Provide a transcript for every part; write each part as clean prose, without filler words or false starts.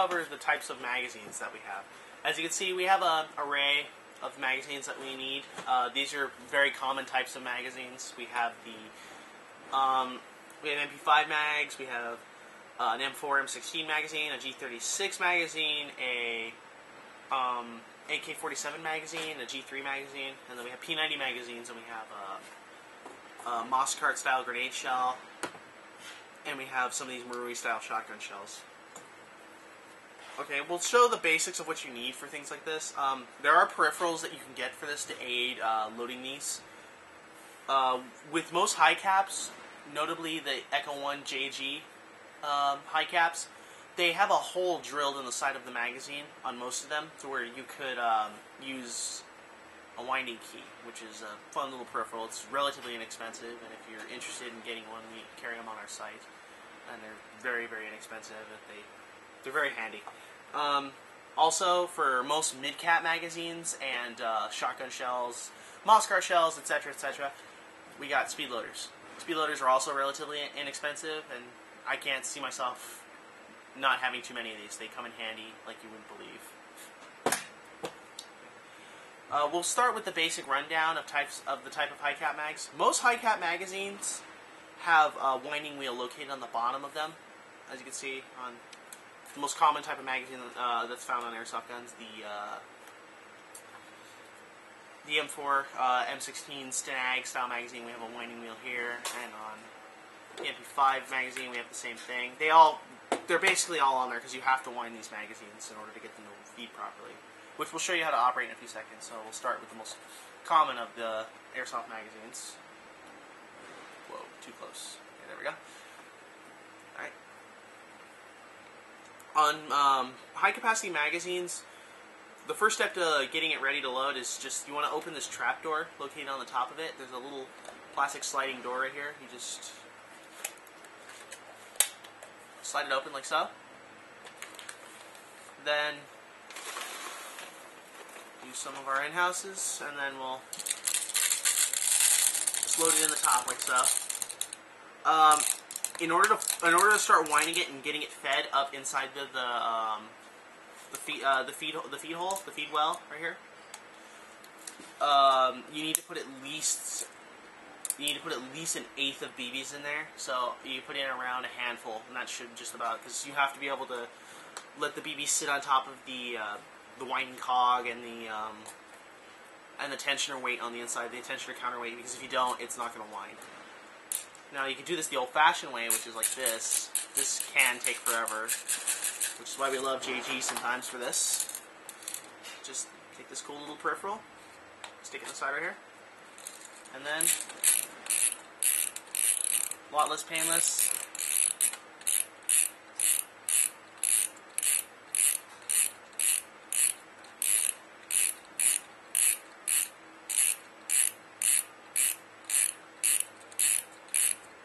cover the types of magazines that we have. As you can see, we have an array of magazines that we need. These are very common types of magazines. We have we have MP5 mags, we have an M4, M16 magazine, a G36 magazine, a AK-47 magazine, a G3 magazine, and then we have P90 magazines, and we have a Moss Cart style grenade shell, and we have some of these Marui style shotgun shells. Okay, we'll show the basics of what you need for things like this. There are peripherals that you can get for this to aid loading these. With most high caps, notably the Echo 1 JG high caps, they have a hole drilled in the side of the magazine on most of them to where you could use a winding key, which is a fun little peripheral. It's relatively inexpensive, and if you're interested in getting one, we carry them on our site, and they're very, very inexpensive. They're very handy. Also, for most mid-cap magazines and shotgun shells, Moss Cart shells, etc., etc., we got speed loaders. Speed loaders are also relatively inexpensive, and I can't see myself not having too many of these. They come in handy like you wouldn't believe. We'll start with the basic rundown of the type of high cap mags. Most high cap magazines have a winding wheel located on the bottom of them. As you can see on the most common type of magazine that's found on airsoft guns, the M4, M16 Stenag style magazine, we have a winding wheel here, and on the MP5 magazine we have the same thing. They're basically all on there because you have to wind these magazines in order to get them to feed properly, which we'll show you how to operate in a few seconds. So we'll start with the most common of the airsoft magazines. Whoa, too close. Okay, there we go. Alright. On high capacity magazines, the first step to getting it ready to load is just you want to open this trap door located on the top of it. There's a little plastic sliding door right here. You just slide it open like so. Then use some of our in-houses, and then we'll just load it in the top like so. In order to start winding it and getting it fed up inside the feed well right here, you need to put at least an eighth of BBs in there. So you put in around a handful, and that should just about, because you have to be able to let the BBs sit on top of the winding cog and the tensioner weight on the inside, the tensioner counterweight, because if you don't, it's not going to wind. Now you can do this the old-fashioned way, which is like this. This can take forever, which is why we love JG sometimes for this. Just take this cool little peripheral, stick it inside right here, and then a lot less painless.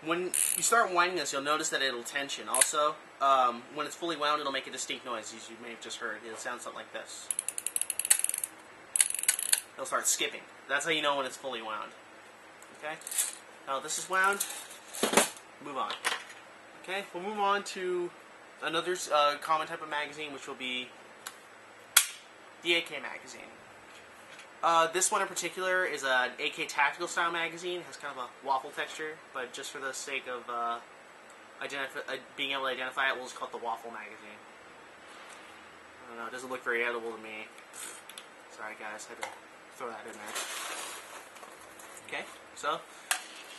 When you start winding this, you'll notice that it'll tension. Also, when it's fully wound, it'll make a distinct noise, as you may have just heard. It'll sound something like this. It'll start skipping. That's how you know when it's fully wound. Okay? Now this is wound. Move on. Okay? We'll move on to another common type of magazine, which will be the AK magazine. This one in particular is an AK tactical style magazine. It has kind of a waffle texture, but just for the sake of being able to identify it, we'll just call it the waffle magazine. I don't know, it doesn't look very edible to me. Sorry guys, I had to throw that in there. Okay, so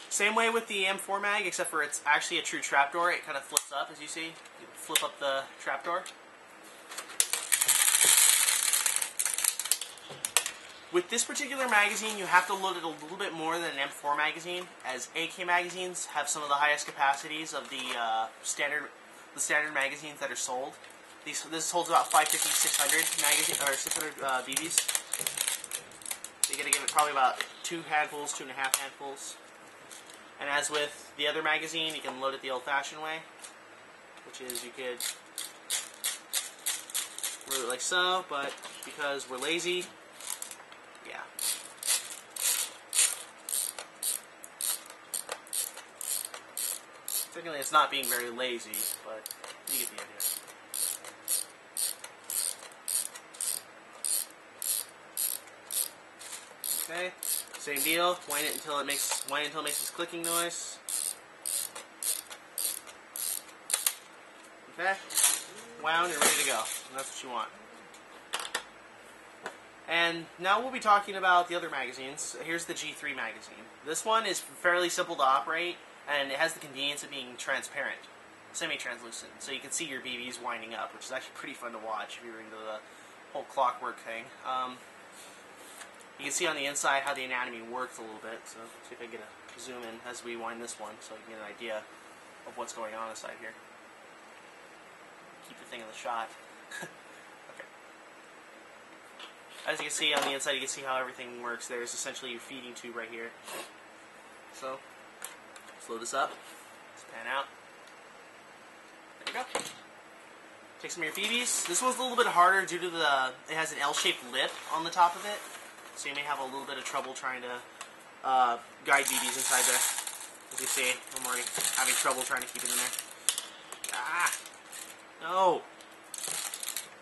same way with the M4 mag, except for it's actually a true trapdoor. It kind of flips up, as you see. You flip up the trapdoor. With this particular magazine, you have to load it a little bit more than an M4 magazine, as AK magazines have some of the highest capacities of the standard magazines that are sold. This holds about 550, 600 magazine or 600 BBs. So you got to give it probably about 2 handfuls, 2.5 handfuls. And as with the other magazine, you can load it the old-fashioned way, which is you could load it like so, but because we're lazy. Yeah. Technically, it's not being very lazy, but you get the idea. Okay, same deal. Wind it until it makes this clicking noise. Okay, wound and ready to go. And that's what you want. And now we'll be talking about the other magazines. Here's the G3 magazine. This one is fairly simple to operate, and it has the convenience of being transparent, semi-translucent, so you can see your BBs winding up, which is actually pretty fun to watch if you're into the whole clockwork thing. You can see on the inside how the anatomy works a little bit, so see if I can get a zoom in as we wind this one so you can get an idea of what's going on inside here. Keep the thing in the shot. Okay. As you can see on the inside, you can see how everything works. There's essentially your feeding tube right here. So, let's load this up. Let's pan out. There we go. Take some of your BBs. This one's a little bit harder due to it has an L-shaped lip on the top of it. So you may have a little bit of trouble trying to guide BBs inside there. As you see, I'm already having trouble trying to keep it in there. Ah! No!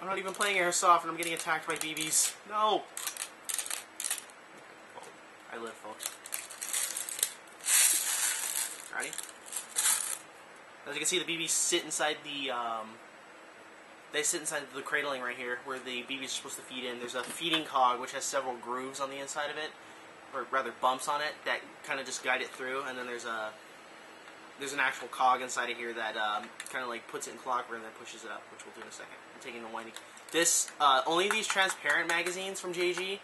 I'm not even playing Airsoft and I'm getting attacked by BBs. No! I live, folks. Ready? As you can see, the BBs sit inside the they sit inside the cradling right here, where the BBs are supposed to feed in. There's a feeding cog, which has several grooves on the inside of it, or rather bumps on it, that kind of just guide it through. And then there's an actual cog inside of here that kind of like puts it in clockwork and then pushes it up, which we'll do in a second. I'm taking the winding. This only these transparent magazines from JG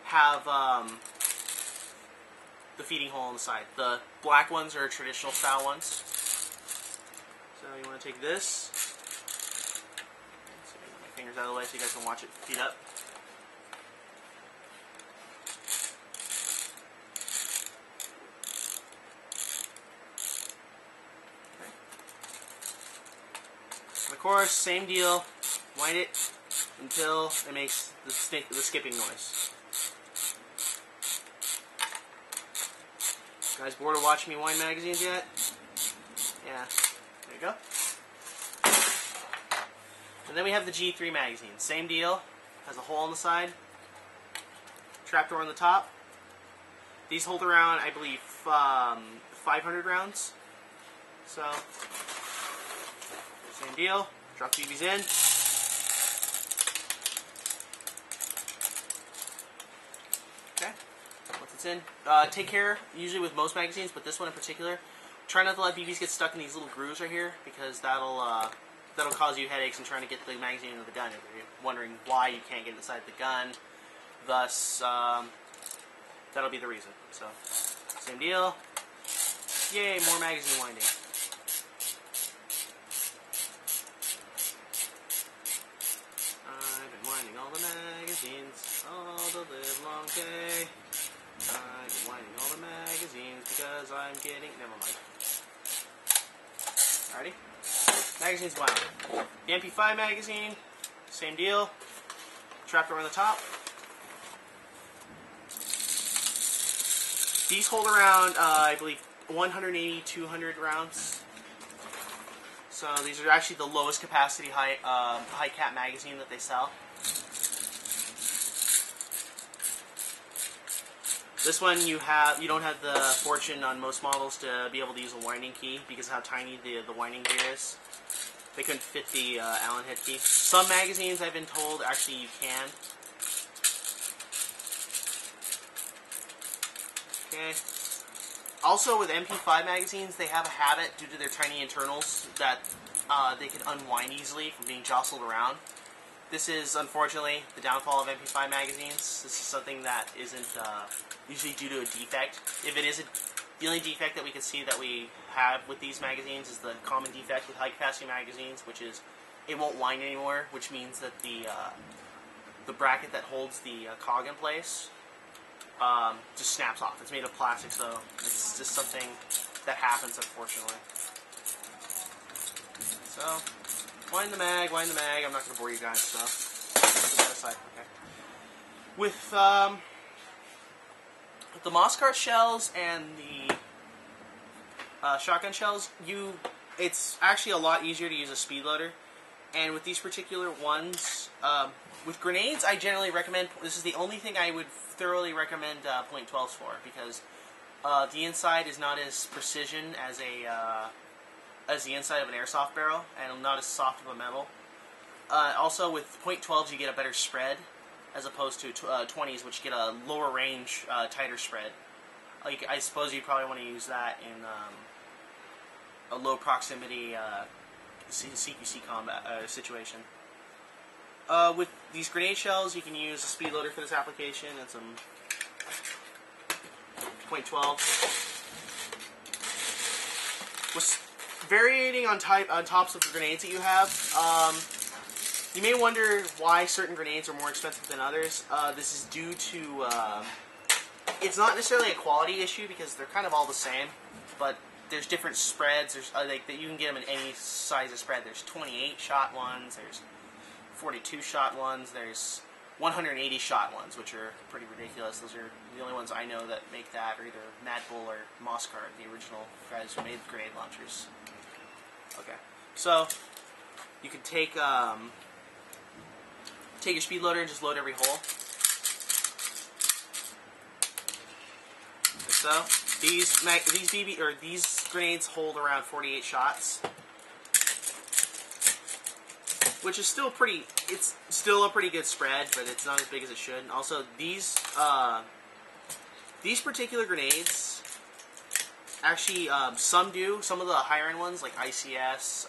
have the feeding hole on the side. The black ones are traditional style ones. So you want to take this. Fingers out of the way so you guys can watch it feed up. Okay. And of course, same deal. Wind it until it makes the skipping noise. You guys bored of watching me wind magazines yet? Yeah. There you go. And then we have the G3 magazine. Same deal. Has a hole on the side. Trapdoor on the top. These hold around, I believe, 500 rounds. So, same deal. Drop BBs in. Okay. Once it's in, take care, usually with most magazines, but this one in particular, try not to let BBs get stuck in these little grooves right here, because that'll cause you headaches in trying to get the magazine into the gun. If you're wondering why you can't get inside the gun, thus, that'll be the reason. So, same deal. Yay, more magazine winding. I've been winding all the magazines all the live long day. I've been winding all the magazines because I'm getting... Never mind. Alrighty. Magazines wound. The MP5 magazine, same deal. Trapdoor on the top. These hold around, I believe, 180, 200 rounds. So these are actually the lowest capacity high cap magazine that they sell. This one you don't have the fortune on most models to be able to use a winding key because of how tiny the winding gear is. They couldn't fit the Allen head key. Some magazines, I've been told, actually you can. Okay. Also, with MP5 magazines, they have a habit, due to their tiny internals, that they can unwind easily from being jostled around. This is, unfortunately, the downfall of MP5 magazines. This is something that isn't usually due to a defect. If it is the only defect that we can see that we have with these magazines is the common defect with high-capacity magazines, which is it won't wind anymore, which means that the bracket that holds the cog in place just snaps off. It's made of plastic, so it's just something that happens, unfortunately. So, wind the mag. I'm not going to bore you guys, so put that aside. Okay. With the Mosscart shells and the shotgun shells, it's actually a lot easier to use a speed loader. And with these particular ones, with grenades, I generally recommend, this is the only thing I would thoroughly recommend .12s for, because the inside is not as precision as the inside of an airsoft barrel, and not as soft of a metal. Also, with .12s, you get a better spread, as opposed to 20s, which get a lower range, tighter spread. Like, I suppose you probably want to use that in a low proximity CQC combat situation. With these grenade shells, you can use a speed loader for this application and some .12. With varying on tops of the grenades that you have, you may wonder why certain grenades are more expensive than others. This is due to it's not necessarily a quality issue because they're kind of all the same, but there's different spreads. There's like that you can get them in any size of spread. There's 28 shot ones. There's 42 shot ones. There's 180 shot ones, which are pretty ridiculous. Those are the only ones I know that make that, or either Mad Bull or Mosscart, the original guys who made grenade launchers. Okay, so you can take your speed loader and just load every hole. Like so. These grenades hold around 48 shots, which is still pretty. It's still a pretty good spread, but it's not as big as it should. And also, these particular grenades, actually, some do. Some of the higher end ones, like ICS,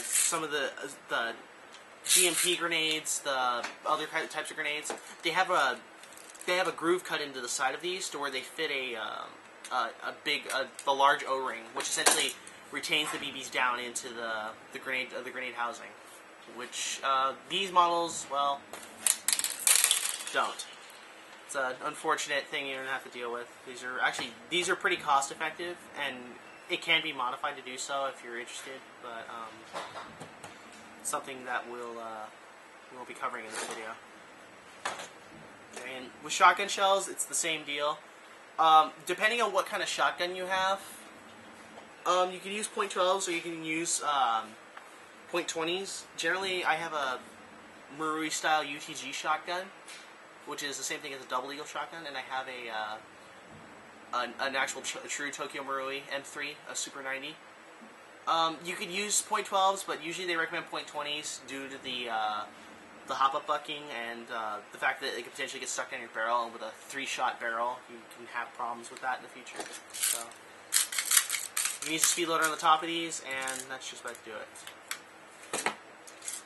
some of the GMP grenades, the other types of grenades, they have a groove cut into the side of these to where they fit the large O-ring, which essentially retains the BBs down into the grenade housing, which these models, well, don't. It's an unfortunate thing you're gonna have to deal with. These are pretty cost effective, and it can be modified to do so if you're interested, but something that we'll be covering in this video. And with shotgun shells, it's the same deal. Depending on what kind of shotgun you have, you can use .12s or you can use .20s. Generally, I have a Marui style UTG shotgun, which is the same thing as a double eagle shotgun, and I have an actual true Tokyo Marui M3, a Super 90. You could use .12s, but usually they recommend .20s due to the hop-up bucking and the fact that it could potentially get stuck down your barrel, and with a 3-shot barrel, you can have problems with that in the future. So you can use a speed loader on the top of these, and that's just about to do it.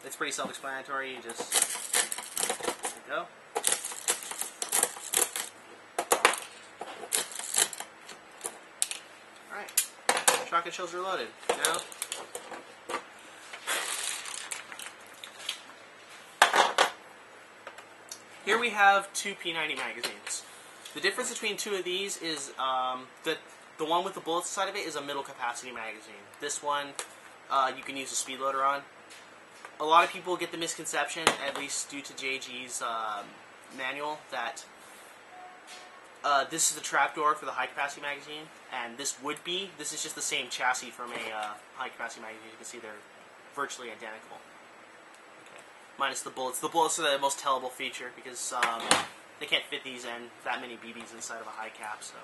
It's pretty self-explanatory. You just there you go. Alright, shotgun shells are loaded. Now, here we have two P90 magazines. The difference between two of these is that the one with the bullets inside of it is a middle capacity magazine. This one you can use a speed loader on. A lot of people get the misconception, at least due to JG's manual, that this is the trapdoor for the high capacity magazine, and this is just the same chassis from a high capacity magazine. You can see they're virtually identical. Minus the bullets. The bullets are the most tellable feature because they can't fit these in that many BBs inside of a high cap. So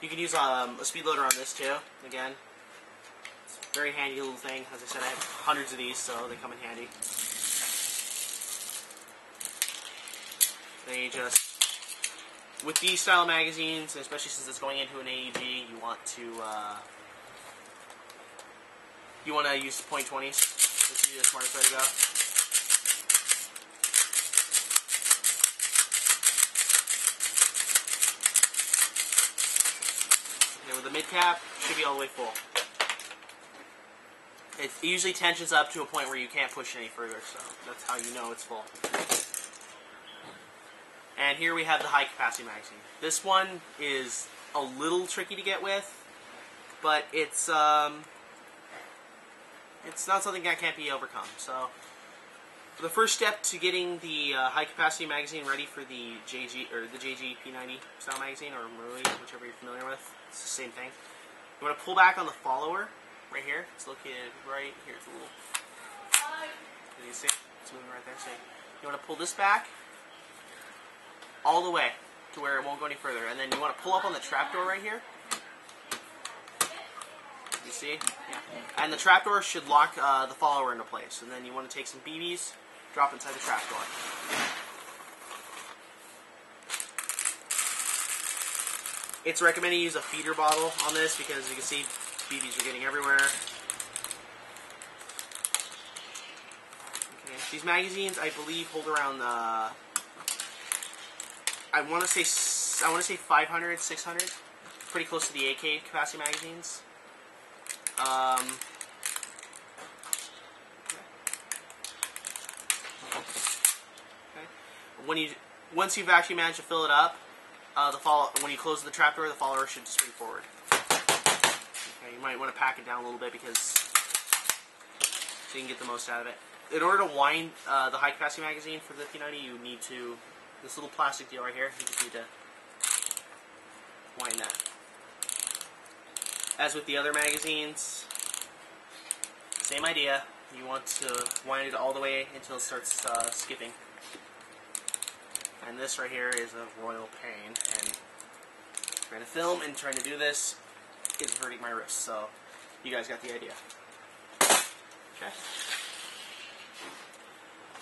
you can use a speed loader on this too. Again, it's a very handy little thing. As I said, I have hundreds of these, so they come in handy. Then you just, with these style magazines, especially since it's going into an AEG, you want to use .20s. This is the smartest way to go. With the mid cap, should be all the way full. It usually tensions up to a point where you can't push any further, so that's how you know it's full. And here we have the high capacity magazine. This one is a little tricky to get with, but it's not something that can't be overcome. So the first step to getting the high capacity magazine ready for the JG P90 style magazine, or Marui, whichever you're familiar with, it's the same thing. You want to pull back on the follower, right here. It's located right here. It's a little. Can you see? It's moving right there. See? You want to pull this back all the way to where it won't go any further, and then you want to pull up on the trapdoor right here. You see? Yeah. And the trapdoor should lock the follower into place. And then you want to take some BBs, drop inside the trapdoor. It's recommended you use a feeder bottle on this because you can see BBs are getting everywhere. Okay. These magazines, I believe, hold around I want to say 500, 600, pretty close to the AK capacity magazines. Okay. Once you've actually managed to fill it up, when you close the trapdoor, the follower should spring forward. Okay, you might want to pack it down a little bit so you can get the most out of it. In order to wind the high capacity magazine for the P90, you need to this little plastic deal right here. You just need to wind that. As with the other magazines, same idea. You want to wind it all the way until it starts skipping. And this right here is a royal pain. And trying to film and trying to do this is hurting my wrist. So you guys got the idea. Okay.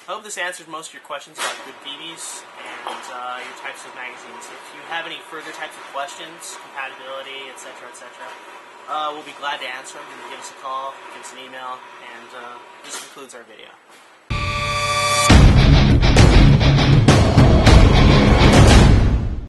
I hope this answers most of your questions about good BBs and your types of magazines. If you have any further types of questions, compatibility, etc., we'll be glad to answer them. You can give us a call, give us an email, and this concludes our video.